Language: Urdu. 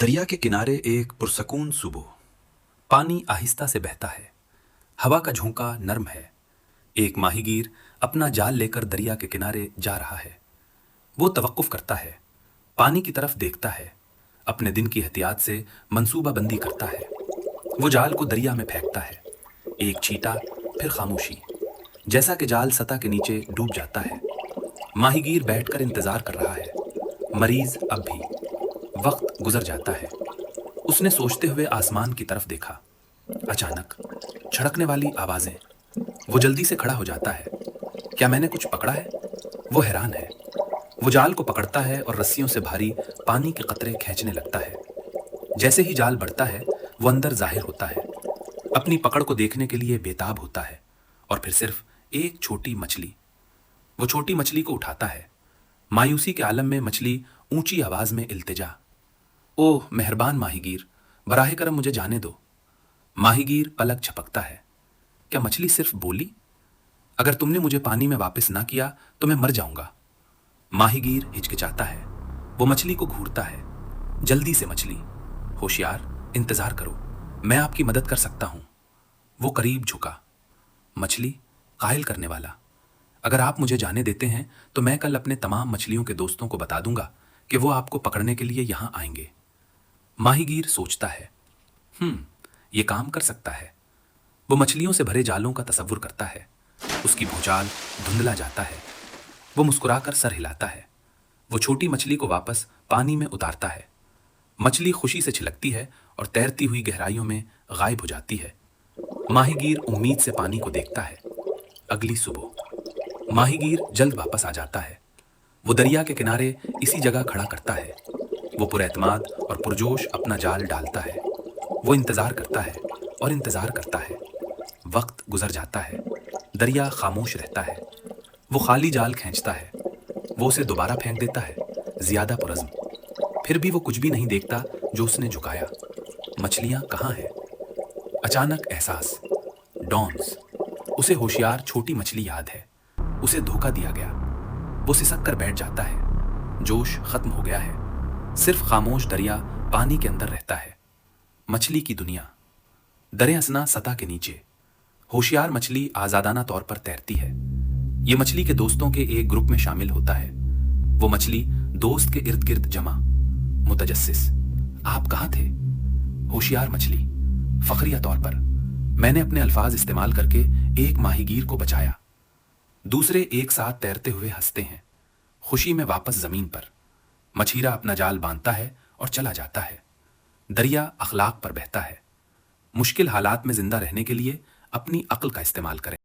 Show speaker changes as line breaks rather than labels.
دریا کے کنارے ایک پرسکون صبح۔ پانی آہستہ سے بہتا ہے، ہوا کا جھونکا نرم ہے۔ ایک ماہی گیر اپنا جال لے کر دریا کے کنارے جا رہا ہے۔ وہ توقف کرتا ہے، پانی کی طرف دیکھتا ہے، اپنے دن کی احتیاط سے منصوبہ بندی کرتا ہے۔ وہ جال کو دریا میں پھینکتا ہے، ایک چھینٹا، پھر خاموشی، جیسا کہ جال سطح کے نیچے ڈوب جاتا ہے۔ ماہی گیر بیٹھ کر انتظار کر رہا ہے، مریض اب بھی۔ وقت گزر جاتا ہے، اس نے سوچتے ہوئے آسمان کی طرف دیکھا۔ اچانک چھڑکنے والی آوازیں۔ وہ جلدی سے کھڑا ہو جاتا ہے۔ کیا میں نے کچھ پکڑا ہے؟ وہ حیران ہے۔ وہ جال کو پکڑتا ہے اور رسیوں سے بھاری پانی کے قطرے کھینچنے لگتا ہے۔ جیسے ہی جال بڑھتا ہے، وہ اندر ظاہر ہوتا ہے، اپنی پکڑ کو دیکھنے کے لیے بےتاب ہوتا ہے، اور پھر صرف ایک چھوٹی مچھلی۔ وہ چھوٹی مچھلی کو اٹھاتا ہے۔ مایوسی کے عالم میں مچھلی اونچی آواز میں التجا: اوہ مہربان ماہی گیر، براہ کرم مجھے جانے دو۔ ماہی گیر پلک جھپکتا ہے۔ کیا مچھلی صرف بولی؟ اگر تم نے مجھے پانی میں واپس نہ کیا تو میں مر جاؤں گا۔ ماہی گیر ہچکچاتا ہے۔ وہ مچھلی کو گھورتا ہے۔ جلدی سے مچھلی، ہوشیار، انتظار کرو، میں آپ کی مدد کر سکتا ہوں۔ وہ قریب جھکا۔ مچھلی، قائل کرنے والا، اگر آپ مجھے جانے دیتے ہیں تو میں کل اپنے تمام مچھلیوں کے دوستوں کو بتا دوں گا کہ وہ آپ کو پکڑنے کے لیے یہاں آئیں گے۔ ماہی گیر سوچتا ہے، یہ کام کر سکتا ہے۔ وہ مچھلیوں سے بھرے جالوں کا تصور کرتا ہے۔ اس کی بھونچال دھندلا جاتا ہے۔ وہ مسکرا کر سر ہلاتا ہے۔ وہ چھوٹی مچھلی کو واپس پانی میں اتارتا ہے۔ مچھلی خوشی سے چھلکتی ہے اور تیرتی ہوئی گہرائیوں میں غائب ہو جاتی ہے۔ ماہی گیر امید سے پانی کو دیکھتا ہے۔ اگلی صبح ماہی گیر جلد واپس آ جاتا ہے۔ وہ دریا کے کنارے اسی جگہ کھڑا کرتا ہے۔ وہ پر اعتماد اور پرجوش اپنا جال ڈالتا ہے۔ وہ انتظار کرتا ہے اور انتظار کرتا ہے۔ وقت گزر جاتا ہے، دریا خاموش رہتا ہے۔ وہ خالی جال کھینچتا ہے۔ وہ اسے دوبارہ پھینک دیتا ہے، زیادہ پرعزم۔ پھر بھی وہ کچھ بھی نہیں دیکھتا جو اس نے جھکایا۔ مچھلیاں کہاں ہیں؟ اچانک احساس، ڈونز۔ اسے ہوشیار چھوٹی مچھلی یاد ہے۔ اسے دھوکہ دیا گیا۔ وہ سسک کر بیٹھ جاتا ہے۔ جوش ختم ہو گیا ہے۔ صرف خاموش دریا پانی کے اندر رہتا ہے۔ مچھلی کی دنیا، در اثنا سطح کے نیچے۔ ہوشیار مچھلی آزادانہ طور پر تیرتی ہے۔ یہ مچھلی کے دوستوں کے ایک گروپ میں شامل ہوتا ہے۔ وہ مچھلی دوست کے ارد گرد جمع، متجسس: آپ کہاں تھے؟ ہوشیار مچھلی: فخریہ طور پر، میں نے اپنے الفاظ استعمال کر کے ایک ماہی گیر کو بچایا۔ دوسرے ایک ساتھ تیرتے ہوئے ہنستے ہیں، خوشی میں واپس زمین پر۔ مچھیرا اپنا جال باندھتا ہے اور چلا جاتا ہے۔ دریا اخلاق پر بہتا ہے۔ مشکل حالات میں زندہ رہنے کے لیے اپنی عقل کا استعمال کریں۔